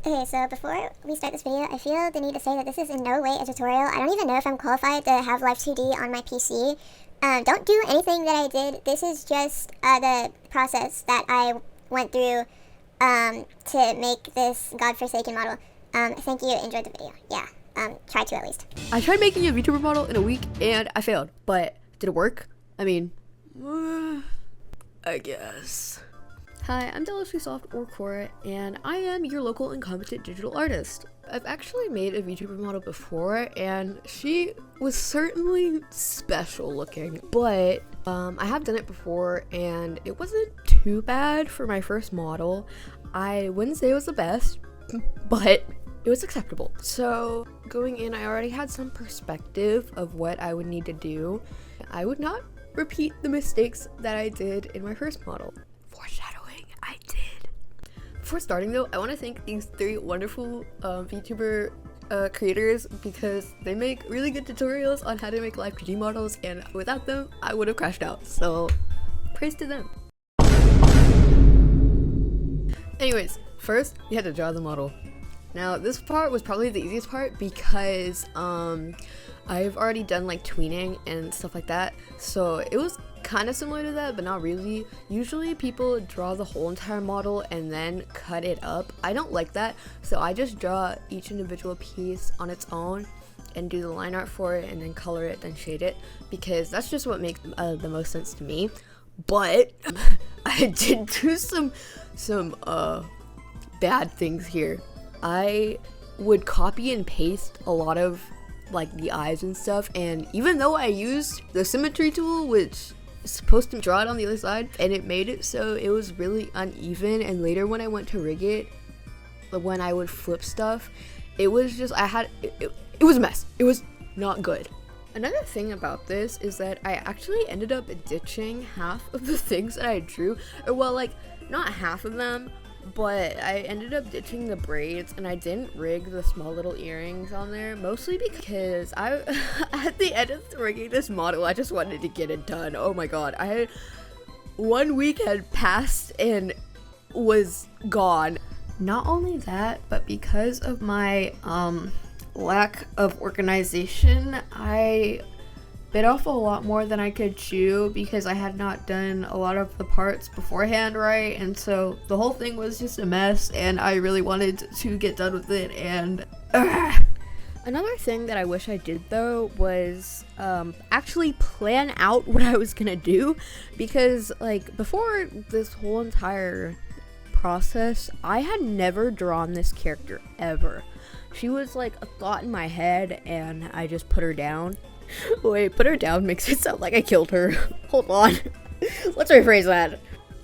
Okay, so before we start this video, I feel the need to say that this is in no way a tutorial. I don't even know if I'm qualified to have Live 2D on my PC. Don't do anything that I did. This is just the process that I went through to make this godforsaken model. Thank you, enjoyed the video. Yeah, try to at least. I tried making a VTuber model in a week and I failed, but did it work? I mean, I guess. Hi, I'm Deliciously Soft or Cora, and I am your local incompetent digital artist. I've actually made a VTuber model before, and she was certainly special looking, but I have done it before, and it wasn't too bad for my first model. I wouldn't say it was the best, but it was acceptable. So going in, I already had some perspective of what I would need to do. I would not repeat the mistakes that I did in my first model. Foreshadowing. I did. Before starting though, I want to thank these three wonderful VTuber creators because they make really good tutorials on how to make live 2D models, and without them, I would have crashed out. So, praise to them. Anyways, first, we had to draw the model. Now, this part was probably the easiest part because I've already done like tweening and stuff like that, so it was kind of similar to that, but not really. Usually people draw the whole entire model and then cut it up. I don't like that, so I just draw each individual piece on its own and do the line art for it and then color it, then shade it, because that's just what makes the most sense to me. But I did do some bad things here. I would copy and paste a lot of like the eyes and stuff, and even though I used the symmetry tool, which is supposed to draw it on the other side, and it made it so it was really uneven, and later when I went to rig it, when I would flip stuff, it was just, it was a mess. It was not good. Another thing about this is that I actually ended up ditching half of the things that I drew, or well, like not half of them, but I ended up ditching the braids and I didn't rig the small little earrings on there, mostly because I at the end of rigging this model, I just wanted to get it done. Oh my god, I had 1 week had passed and was gone. Not only that, but because of my lack of organization, I bit off a lot more than I could chew because I had not done a lot of the parts beforehand right, and so the whole thing was just a mess, and I really wanted to get done with it. And another thing that I wish I did though was actually plan out what I was gonna do, because like before this whole entire process, I had never drawn this character ever. She was like a thought in my head and I just put her down. Wait, put her down makes it sound like I killed her. Hold on. Let's rephrase that.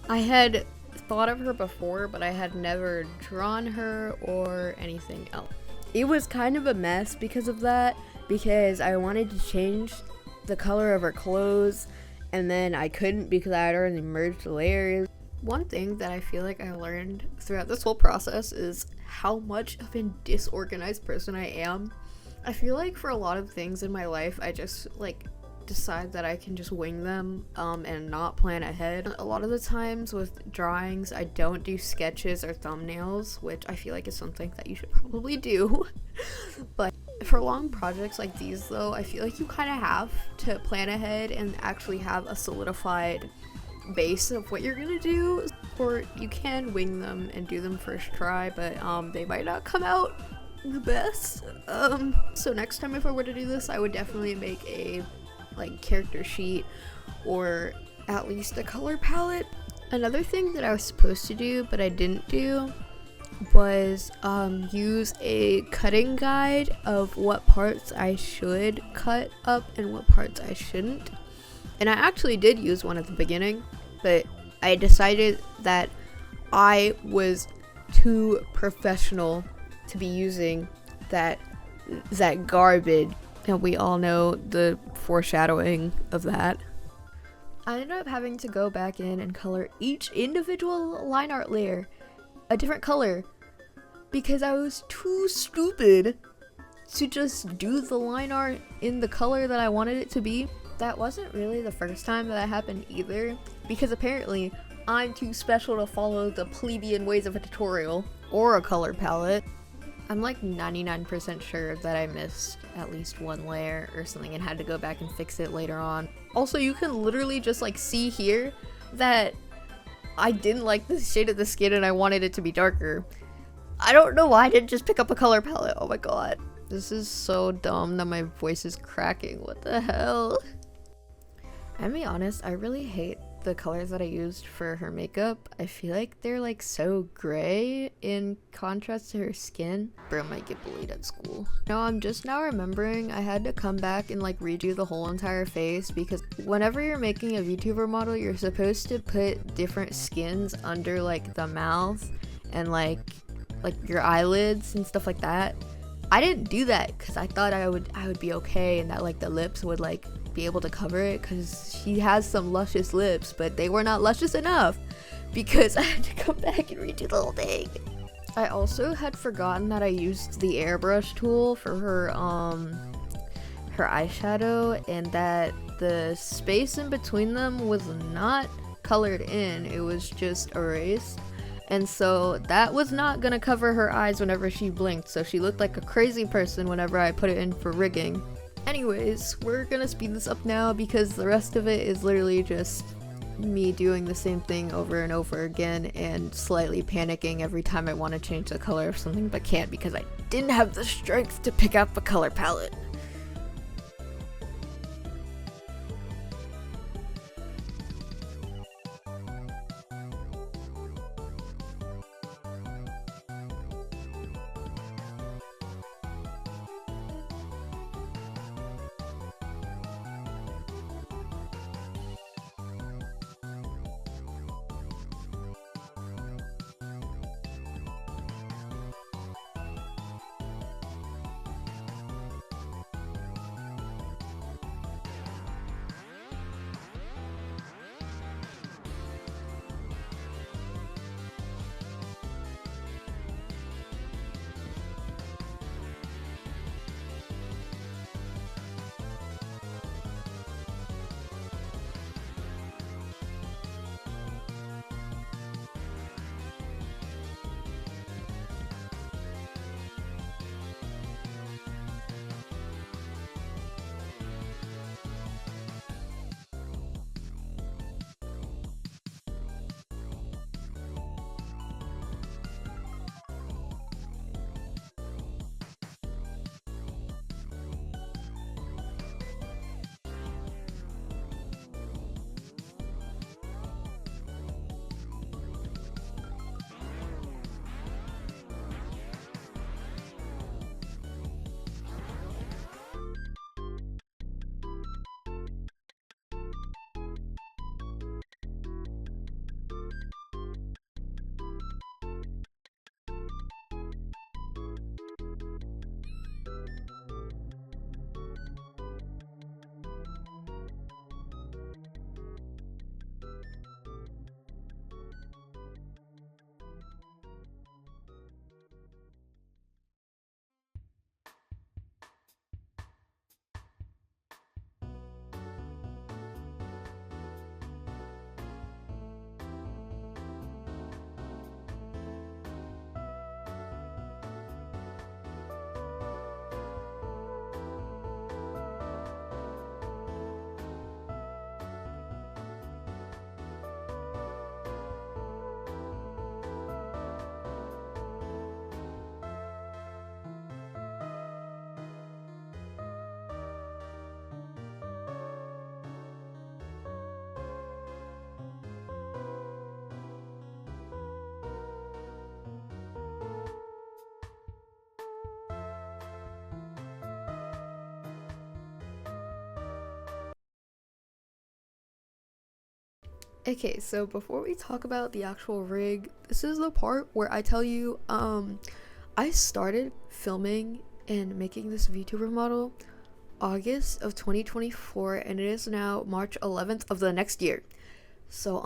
I had thought of her before, but I had never drawn her or anything else. It was kind of a mess because of that, because I wanted to change the color of her clothes, and then I couldn't because I had already merged the layers. One thing that I feel like I learned throughout this whole process is how much of a disorganized person I am. I feel like for a lot of things in my life, I just like decide that I can just wing them and not plan ahead. A lot of the times with drawings, I don't do sketches or thumbnails, which I feel like is something that you should probably do. But for long projects like these though, I feel like you kind of have to plan ahead and actually have a solidified base of what you're gonna do, or you can wing them and do them first try, but they might not come out the best. So next time if I were to do this, I would definitely make a like character sheet or at least a color palette. Another thing that I was supposed to do but I didn't do was use a cutting guide of what parts I should cut up and what parts I shouldn't. And I actually did use one at the beginning, but I decided that I was too professional to be using that garbage, and we all know the foreshadowing of that. I ended up having to go back in and color each individual line art layer a different color because I was too stupid to just do the line art in the color that I wanted it to be. That wasn't really the first time that happened either, because apparently I'm too special to follow the plebeian ways of a tutorial. or a color palette. I'm like 99% sure that I missed at least one layer or something and had to go back and fix it later on. Also, you can literally just like see here that I didn't like the shade of the skin and I wanted it to be darker. I don't know why I didn't just pick up a color palette. Oh my god. This is so dumb that my voice is cracking. What the hell? I'm be honest, I really hate the colors that I used for her makeup. I feel like they're like so gray in contrast to her skin. Bro might get bullied at school. No, I'm just now remembering I had to come back and like redo the whole entire face because whenever you're making a VTuber model, you're supposed to put different skins under like the mouth and like your eyelids and stuff like that. I didn't do that because I thought I would be okay and that like the lips would like be able to cover it because she has some luscious lips, but they were not luscious enough because I had to come back and redo the whole thing. I also had forgotten that I used the airbrush tool for her eyeshadow and that the space in between them was not colored in, it was just erased. And so that was not gonna cover her eyes whenever she blinked, so she looked like a crazy person whenever I put it in for rigging. Anyways, we're gonna speed this up now because the rest of it is literally just me doing the same thing over and over again and slightly panicking every time I want to change the color of something but can't because I didn't have the strength to pick up a color palette. Okay, so before we talk about the actual rig, this is the part where I tell you, I started filming and making this VTuber model August of 2024 and it is now March 11th of the next year. So,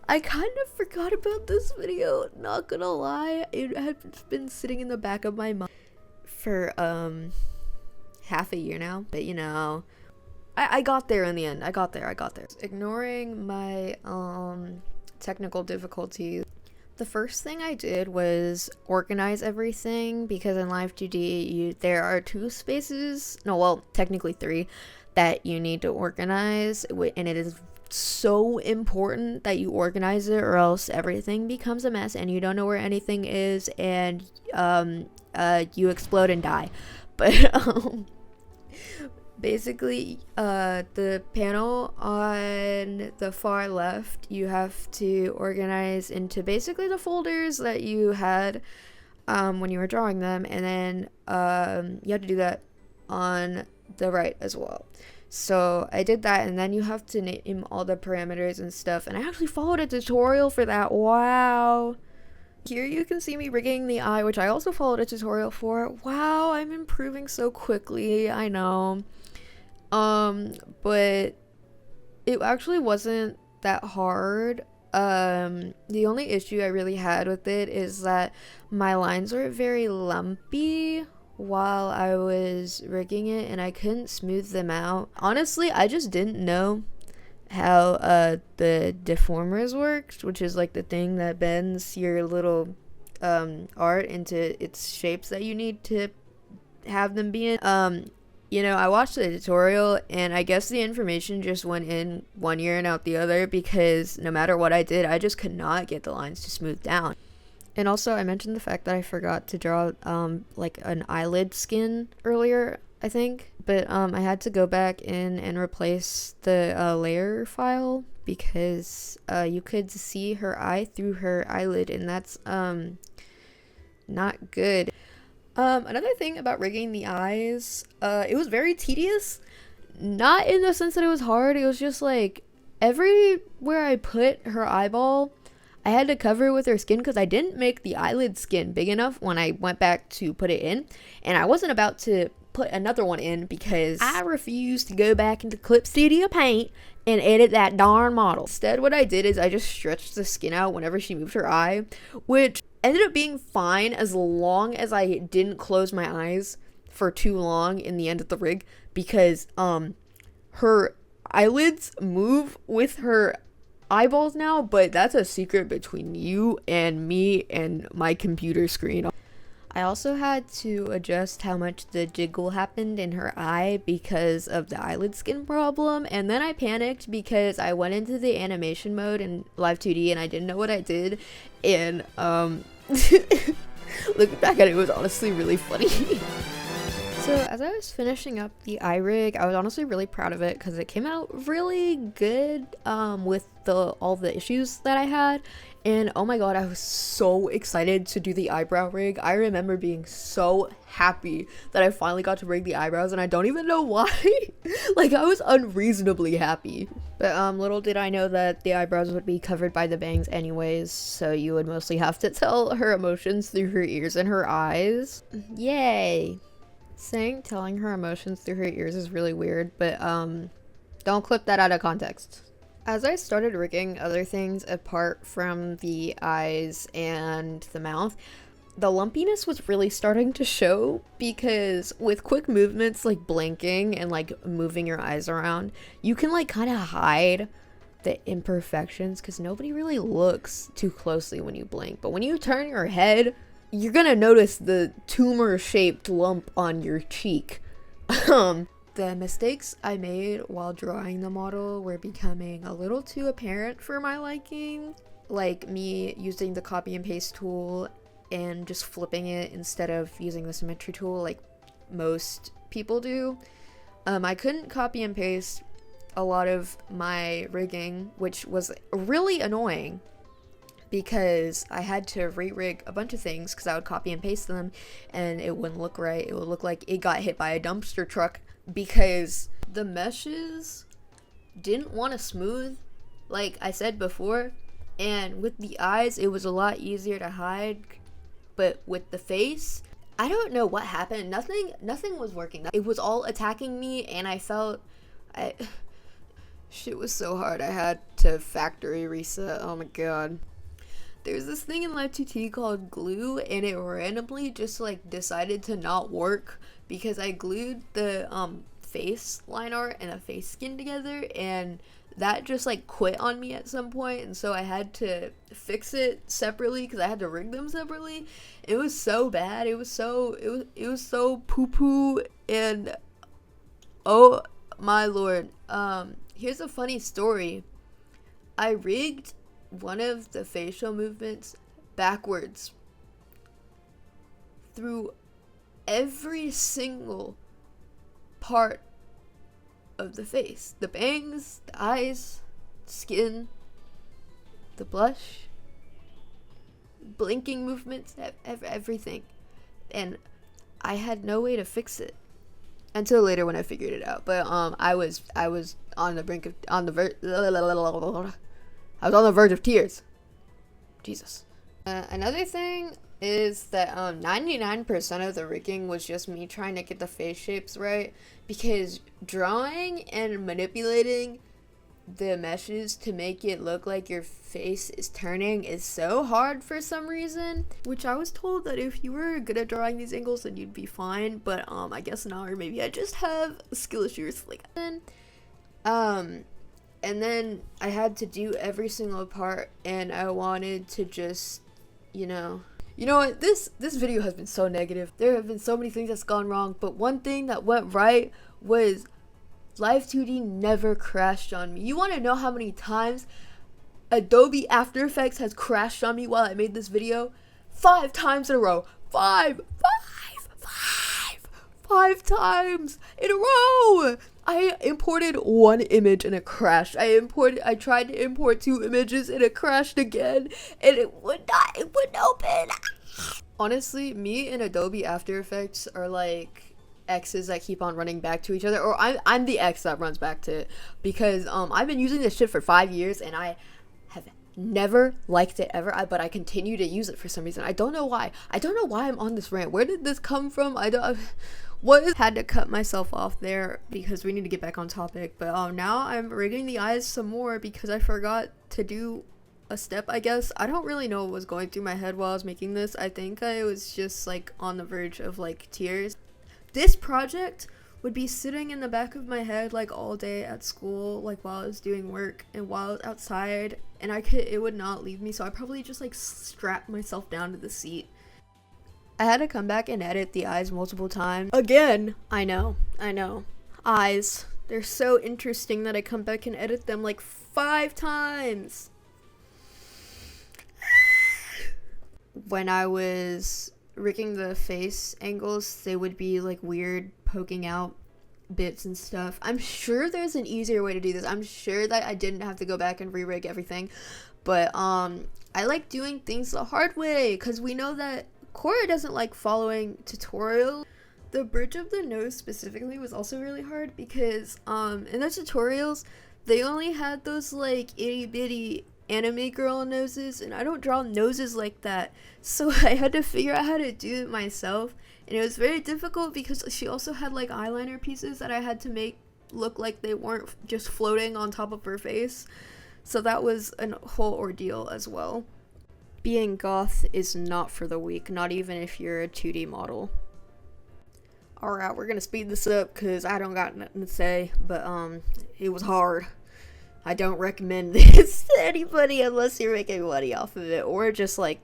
I kind of forgot about this video, not gonna lie. It had been sitting in the back of my mind for, half a year now, but you know, I got there in the end. I got there. Ignoring my technical difficulties, The first thing I did was organize everything, because in Live 2D there are two spaces, no, well, technically three, that you need to organize, and it is so important that you organize it, or else everything becomes a mess and you don't know where anything is, and you explode and die. But basically, the panel on the far left, you have to organize into basically the folders that you had when you were drawing them, and then you have to do that on the right as well. So I did that, and then you have to name all the parameters and stuff, and I actually followed a tutorial for that. Wow. Here you can see me rigging the eye, which I also followed a tutorial for. Wow, I'm improving so quickly, I know. But it actually wasn't that hard. The only issue I really had with it is that my lines were very lumpy while I was rigging it, and I couldn't smooth them out. Honestly, I just didn't know how the deformers worked, which is like the thing that bends your little art into its shapes that you need to have them be in. I watched the tutorial, and I guess the information just went in one ear and out the other, because no matter what I did, I just could not get the lines to smooth down. And also, I mentioned the fact that I forgot to draw like an eyelid skin earlier, I think. But I had to go back in and replace the layer file, because you could see her eye through her eyelid, and that's not good. Another thing about rigging the eyes, it was very tedious. Not in the sense that it was hard, it was just like everywhere I put her eyeball, I had to cover it with her skin, because I didn't make the eyelid skin big enough when I went back to put it in, and I wasn't about to put another one in because I refused to go back into Clip Studio Paint and edit that darn model. Instead, what I did is I just stretched the skin out whenever she moved her eye, which ended up being fine as long as I didn't close my eyes for too long in the end of the rig, because her eyelids move with her eyeballs now, but that's a secret between you and me and my computer screen. I also had to adjust how much the jiggle happened in her eye because of the eyelid skin problem, and then I panicked because I went into the animation mode in Live 2D and I didn't know what I did, and looking back at it, it was honestly really funny. So as I was finishing up the eye rig, I was honestly really proud of it because it came out really good with all the issues that I had. And oh my god, I was so excited to do the eyebrow rig. I remember being so happy that I finally got to rig the eyebrows, and I don't even know why. Like, I was unreasonably happy. But little did I know that the eyebrows would be covered by the bangs anyways, so you would mostly have to tell her emotions through her ears and her eyes. Yay! Telling her emotions through her ears is really weird, but don't clip that out of context. As I started rigging other things apart from the eyes and the mouth, the lumpiness was really starting to show, because with quick movements like blinking and like moving your eyes around, you can like kind of hide the imperfections because nobody really looks too closely when you blink. But when you turn your head, you're gonna notice the tumor-shaped lump on your cheek. The mistakes I made while drawing the model were becoming a little too apparent for my liking. Like me using the copy and paste tool and just flipping it instead of using the symmetry tool like most people do. I couldn't copy and paste a lot of my rigging, which was really annoying, because I had to re-rig a bunch of things because I would copy and paste them and it wouldn't look right. It would look like it got hit by a dumpster truck because the meshes didn't want to smooth, like I said before, and with the eyes it was a lot easier to hide, but with the face, I don't know what happened. Nothing was working. It was all attacking me, and I felt shit was so hard. I had to factory reset. Oh my god. There's this thing in Live 2D called glue, and it randomly just like decided to not work because I glued the face line art and a face skin together, and that just like quit on me at some point, and so I had to fix it separately because I had to rig them separately. It was so bad. It was so poo poo, and oh my lord. Here's a funny story. I rigged one of the facial movements backwards through every single part of the face. The bangs, the eyes, skin, the blush, blinking movements, everything. And I had no way to fix it until later when I figured it out. But I was on the brink of I was on the verge of tears. Jesus. Another thing is that 99% of the rigging was just me trying to get the face shapes right, because drawing and manipulating the meshes to make it look like your face is turning is so hard for some reason, which I was told that if you were good at drawing these angles then you'd be fine, but I guess not, or maybe I just have skill issues like that. And then I had to do every single part, and I wanted to just, you know what, this video has been so negative. There have been so many things that's gone wrong, but one thing that went right was Live 2D never crashed on me. You want to know how many times Adobe After Effects has crashed on me while I made this video? 5 times in a row. Five times in a row. I imported one image and it crashed. I tried to import 2 images and it crashed again, and it wouldn't open. Honestly, me and Adobe After Effects are like exes that keep on running back to each other, or I'm the ex that runs back to it, because I've been using this shit for 5 years and I have never liked it ever, but I continue to use it for some reason. I don't know why I'm on this rant. Where did this come from? Had to cut myself off there because we need to get back on topic. But now I'm rigging the eyes some more because I forgot to do a step, I guess. I don't really know what was going through my head while I was making this. I think I was just like on the verge of like tears. This project would be sitting in the back of my head like all day at school, like while I was doing work and while I was outside, and it would not leave me, so I probably just like strapped myself down to the seat. I had to come back and edit the eyes multiple times. Again, I know. Eyes. They're so interesting that I come back and edit them like 5 times. When I was rigging the face angles, they would be like weird poking out bits and stuff. I'm sure there's an easier way to do this. I'm sure that I didn't have to go back and re-rig everything. But I like doing things the hard way because we know that Cora doesn't like following tutorials. The bridge of the nose specifically was also really hard because in the tutorials they only had those like itty bitty anime girl noses, and I don't draw noses like that, so I had to figure out how to do it myself, and it was very difficult because she also had like eyeliner pieces that I had to make look like they weren't just floating on top of her face, so that was a whole ordeal as well. Being goth is not for the weak, not even if you're a 2D model. Alright, we're gonna speed this up because I don't got nothing to say, but it was hard. I don't recommend this to anybody unless you're making money off of it, or just like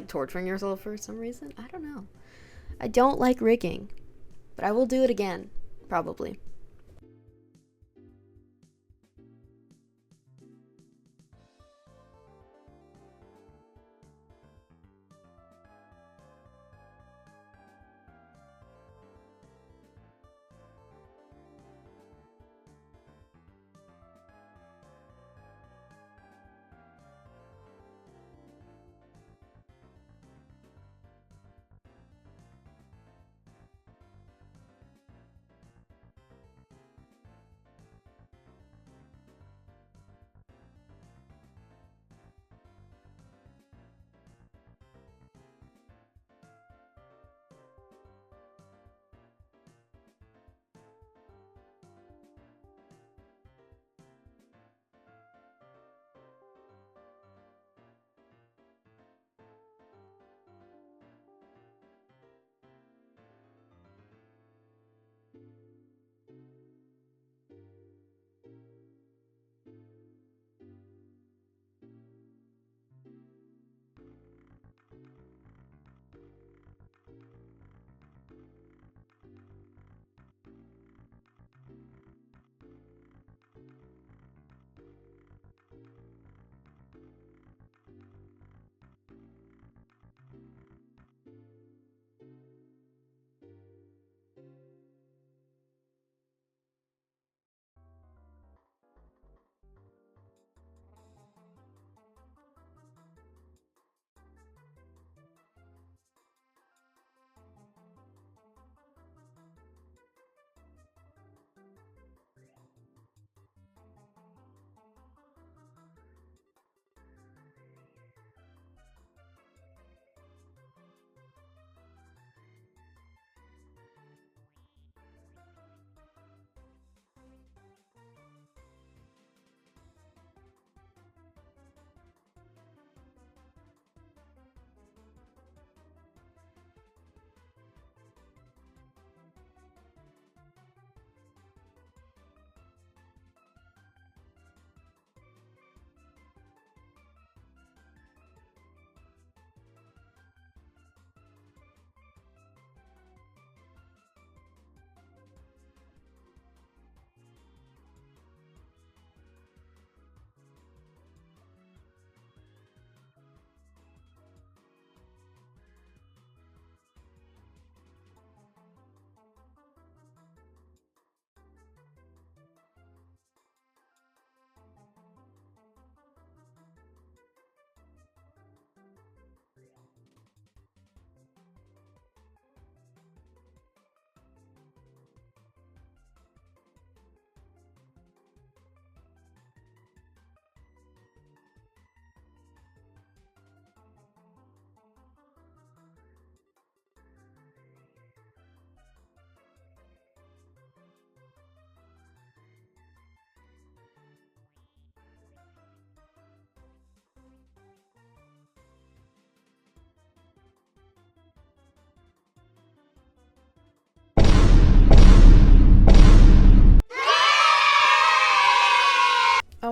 torturing yourself for some reason. I don't know. I don't like rigging, but I will do it again, probably.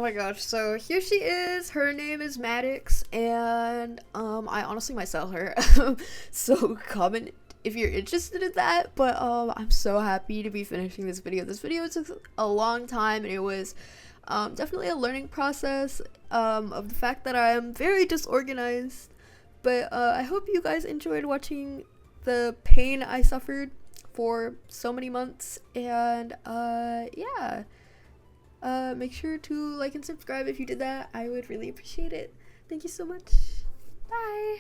my gosh, so here she is. Her name is Maddox, and I honestly might sell her. So comment if you're interested in that. But I'm so happy to be finishing this video. This video took a long time, and it was definitely a learning process of the fact that I am very disorganized. But I hope you guys enjoyed watching the pain I suffered for so many months, and yeah. Make sure to like and subscribe if you did that. I would really appreciate it. Thank you so much. Bye.